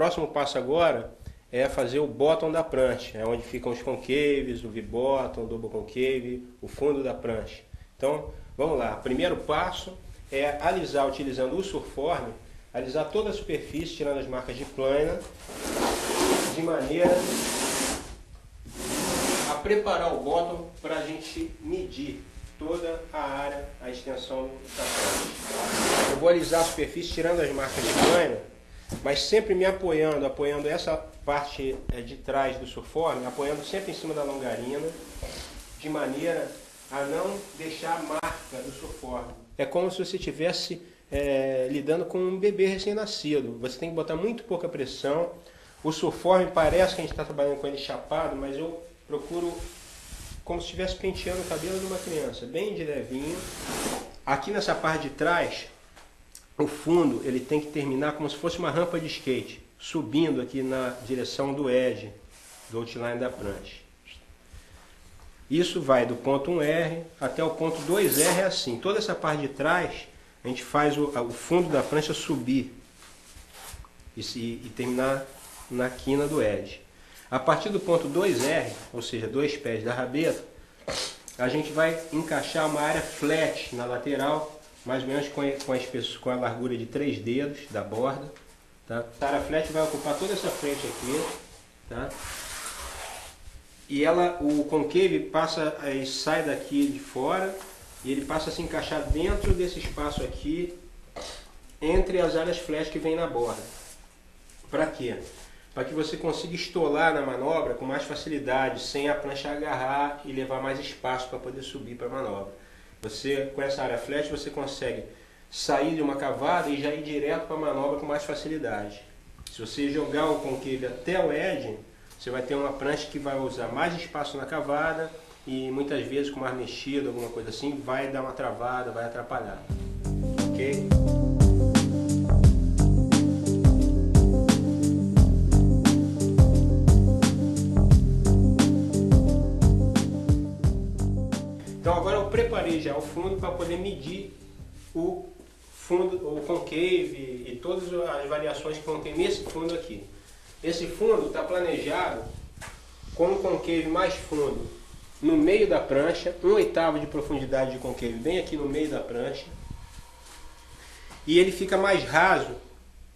próximo passo agora é fazer o bottom da prancha, é onde ficam os concaves, o V-bottom, o double concave, o fundo da prancha. Então, vamos lá. Primeiro passo é alisar utilizando o Surform, alisar toda a superfície, tirando as marcas de plana, de maneira a preparar o bottom para a gente medir toda a área, a extensão da prancha. Eu vou alisar a superfície, tirando as marcas de plana, mas sempre me apoiando essa parte de trás do Surform, apoiando sempre em cima da longarina, de maneira a não deixar a marca do Surform. É como se você estivesse lidando com um bebê recém-nascido. Você tem que botar muito pouca pressão. O Surform parece que a gente está trabalhando com ele chapado, mas eu procuro como se estivesse penteando o cabelo de uma criança, bem de levinho. Aqui nessa parte de trás, o fundo ele tem que terminar como se fosse uma rampa de skate, subindo aqui na direção do edge, do outline da prancha. Isso vai do ponto 1R até o ponto 2R assim. Toda essa parte de trás, a gente faz o fundo da prancha subir e terminar na quina do edge. A partir do ponto 2R, ou seja, 2 pés da rabeta, a gente vai encaixar uma área flat na lateral, mais ou menos com a largura de 3 dedos da borda. Tá? A área flat vai ocupar toda essa frente aqui. Tá? E o concave sai daqui de fora e ele passa a se encaixar dentro desse espaço aqui, entre as áreas flat que vem na borda. Para quê? Para que você consiga estolar na manobra com mais facilidade, sem a prancha agarrar e levar mais espaço para poder subir para a manobra. Você, com essa área flat, você consegue sair de uma cavada e já ir direto para a manobra com mais facilidade. Se você jogar o concave até o edge, você vai ter uma prancha que vai usar mais espaço na cavada e muitas vezes com mais mexido, alguma coisa assim, vai dar uma travada, vai atrapalhar. Ok? Então agora eu preparei já o fundo para poder medir o fundo, o concave e todas as variações que vão ter nesse fundo aqui. Esse fundo está planejado com um concave mais fundo no meio da prancha, 1/8 de profundidade de concave bem aqui no meio da prancha, e ele fica mais raso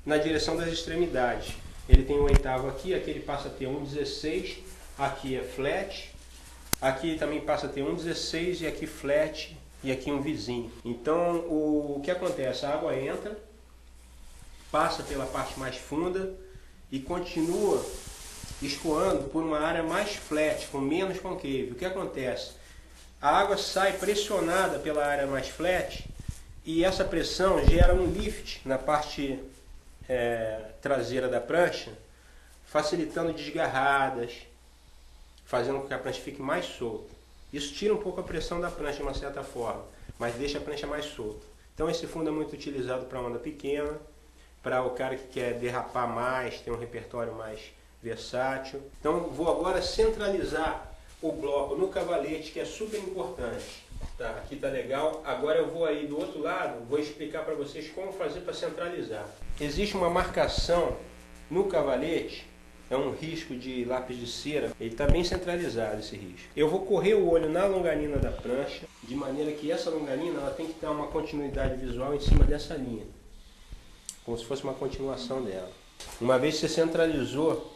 na direção das extremidades. Ele tem 1/8 aqui, aqui ele passa a ter 1/16, aqui é flat, aqui também passa a ter 1/16 e aqui flat e aqui um vizinho. Então o que acontece? A água entra, passa pela parte mais funda e continua escoando por uma área mais flat, com menos concave. O que acontece? A água sai pressionada pela área mais flat e essa pressão gera um lift na parte traseira da prancha, facilitando desgarradas, fazendo com que a prancha fique mais solta. Isso tira um pouco a pressão da prancha de uma certa forma, mas deixa a prancha mais solta. Então esse fundo é muito utilizado para onda pequena, para o cara que quer derrapar mais, tem um repertório mais versátil. Então vou agora centralizar o bloco no cavalete, que é super importante. Tá, aqui tá legal. Agora eu vou aí do outro lado, vou explicar para vocês como fazer para centralizar. Existe uma marcação no cavalete, é um risco de lápis de cera, ele está bem centralizado esse risco. Eu vou correr o olho na longanina da prancha, de maneira que essa longanina ela tem que dar uma continuidade visual em cima dessa linha, como se fosse uma continuação dela. Uma vez que você centralizou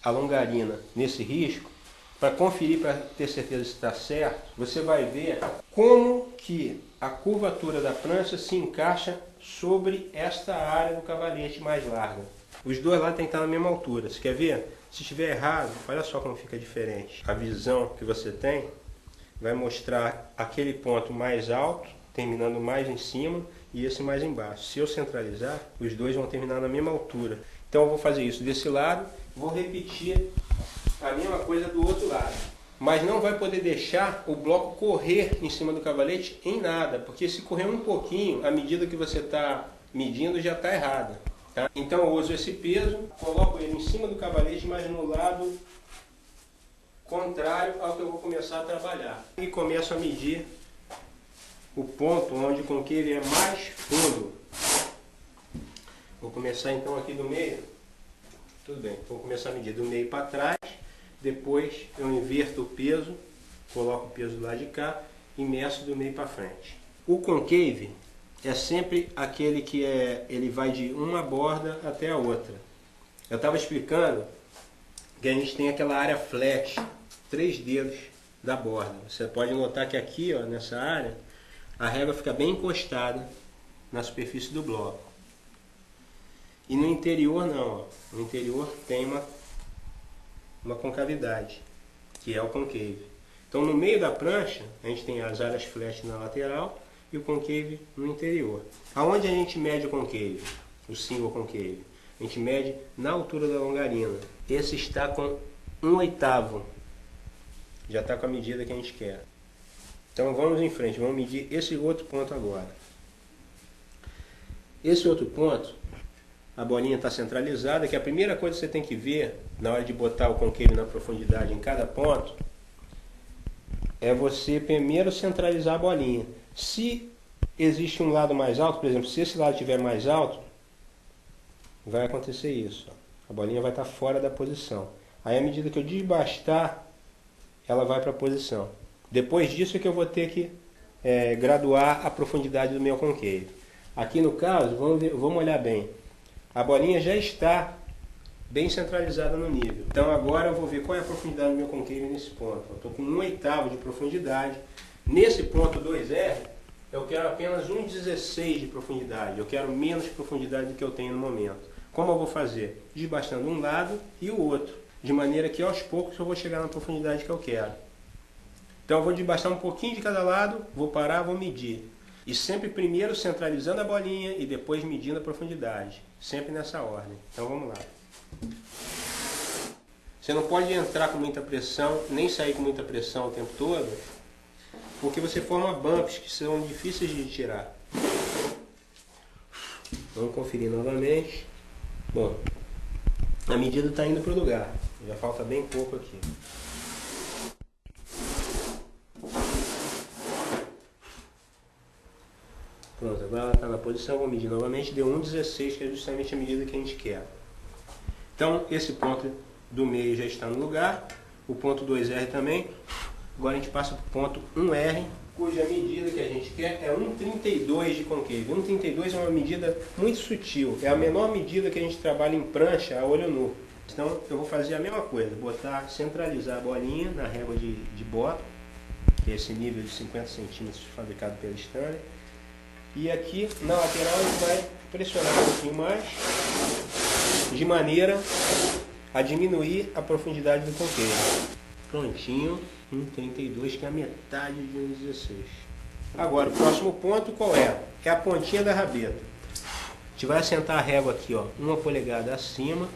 a longarina nesse risco, para conferir, para ter certeza se está certo, você vai ver como que a curvatura da prancha se encaixa sobre esta área do cavalete mais larga. Os dois lá tem que estar na mesma altura. Você quer ver? Se estiver errado, olha só como fica diferente. A visão que você tem vai mostrar aquele ponto mais alto, terminando mais em cima, e esse mais embaixo. Se eu centralizar, os dois vão terminar na mesma altura. Então eu vou fazer isso desse lado, vou repetir a mesma coisa do outro lado. Mas não vai poder deixar o bloco correr em cima do cavalete em nada, porque se correr um pouquinho, a medida que você está medindo já está errada. Tá? Então eu uso esse peso, coloco ele em cima do cavalete, mas no lado contrário ao que eu vou começar a trabalhar. E começo a medir o ponto onde o concave é mais fundo. Vou começar então aqui do meio. Tudo bem, vou começar a medir do meio para trás, depois eu inverto o peso, coloco o peso do lado de cá e meço do meio para frente. O concave é sempre aquele que ele vai de uma borda até a outra. Eu estava explicando que a gente tem aquela área flat, 3 dedos da borda. Você pode notar que aqui, ó, nessa área, a régua fica bem encostada na superfície do bloco. E no interior não, ó. No interior tem uma concavidade, que é o concave. Então no meio da prancha, a gente tem as áreas flat na lateral e o concave no interior. Aonde a gente mede o concave? O single concave. A gente mede na altura da longarina. Esse está com 1/8. Já está com a medida que a gente quer. Então vamos em frente, vamos medir esse outro ponto agora. Esse outro ponto, a bolinha está centralizada, que a primeira coisa que você tem que ver na hora de botar o concave na profundidade em cada ponto é você primeiro centralizar a bolinha. Se existe um lado mais alto, por exemplo, se esse lado estiver mais alto, vai acontecer isso. Ó. A bolinha vai estar fora da posição. Aí à medida que eu desbastar, ela vai para a posição. Depois disso é que eu vou ter que graduar a profundidade do meu concave. Aqui no caso, vamos olhar bem. A bolinha já está bem centralizada no nível. Então agora eu vou ver qual é a profundidade do meu concave nesse ponto. Eu estou com 1/8 de profundidade. Nesse ponto 2R, eu quero apenas 1/16 de profundidade. Eu quero menos profundidade do que eu tenho no momento. Como eu vou fazer? Desbastando um lado e o outro. De maneira que aos poucos eu vou chegar na profundidade que eu quero. Então eu vou desbastar um pouquinho de cada lado, vou parar, vou medir. E sempre primeiro centralizando a bolinha e depois medindo a profundidade. Sempre nessa ordem. Então vamos lá. Você não pode entrar com muita pressão, nem sair com muita pressão o tempo todo, porque você forma bumps que são difíceis de tirar. Vamos conferir novamente. Bom, a medida está indo para o lugar. Já falta bem pouco aqui. Pronto, agora ela está na posição, vou medir novamente, deu 1/16, que é justamente a medida que a gente quer. Então, esse ponto do meio já está no lugar, o ponto 2R também. Agora a gente passa para o ponto 1R, cuja medida que a gente quer é 1/32 de concave. 1/32 é uma medida muito sutil, é a menor medida que a gente trabalha em prancha a olho nu. Então, eu vou fazer a mesma coisa, centralizar a bolinha na régua de bota, que é esse nível de 50 centímetros fabricado pela Stanley. E aqui na lateral a gente vai pressionar um pouquinho mais, de maneira a diminuir a profundidade do concave. Prontinho, 1/32, que é a metade de 1/16. Agora, o próximo ponto qual é? É a pontinha da rabeta. A gente vai assentar a régua aqui, ó, 1 polegada acima.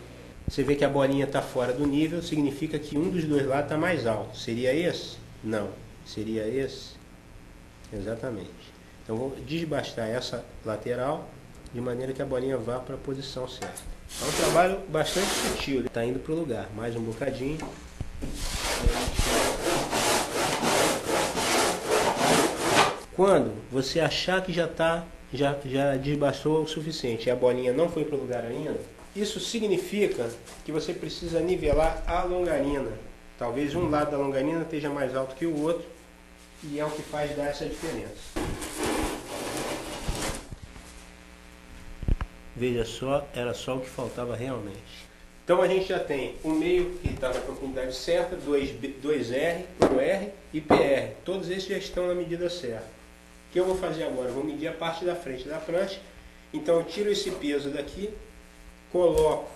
Você vê que a bolinha está fora do nível, significa que um dos dois lados está mais alto. Seria esse? Não. Seria esse? Exatamente. Então vou desbastar essa lateral de maneira que a bolinha vá para a posição certa. É um trabalho bastante sutil, está indo para o lugar. Mais um bocadinho. Quando você achar que já desbastou o suficiente e a bolinha não foi para o lugar ainda, isso significa que você precisa nivelar a longarina. Talvez um lado da longarina esteja mais alto que o outro e é o que faz dar essa diferença. Veja só, era só o que faltava realmente. Então a gente já tem o meio que está na profundidade certa, 2R, 1R e PR. Todos esses já estão na medida certa. O que eu vou fazer agora? Eu vou medir a parte da frente da prancha. Então eu tiro esse peso daqui, coloco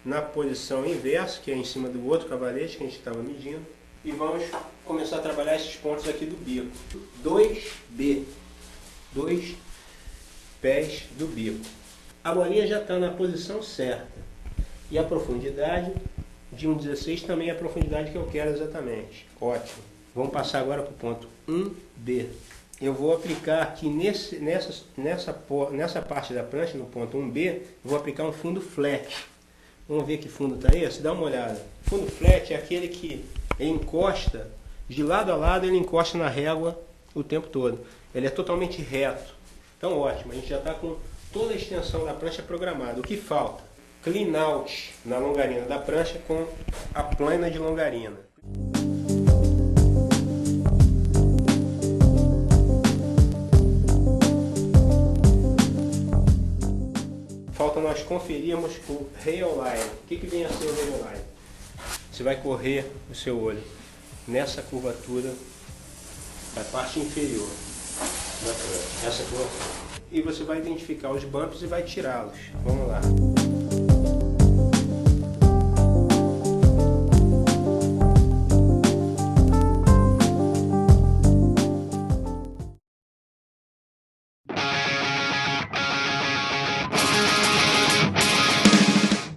na posição inversa, que é em cima do outro cavalete que a gente estava medindo. E vamos começar a trabalhar esses pontos aqui do bico. 2B. 2 pés do bico. A bolinha já está na posição certa. E a profundidade de 1/16 também é a profundidade que eu quero exatamente. Ótimo. Vamos passar agora para o ponto 1B. Eu vou aplicar aqui nessa parte da prancha, no ponto 1B, eu vou aplicar um fundo flat. Vamos ver que fundo está esse? Dá uma olhada. O fundo flat é aquele que ele encosta, de lado a lado ele encosta na régua o tempo todo. Ele é totalmente reto. Então ótimo, a gente já está com toda a extensão da prancha programada. O que falta? clean out na longarina da prancha com a plana de longarina. Falta nós conferirmos o rail line. O que vem a ser o rail line? Você vai correr o seu olho nessa curvatura da parte inferior da prancha, essa curvatura. E você vai identificar os bumps e vai tirá-los. Vamos lá.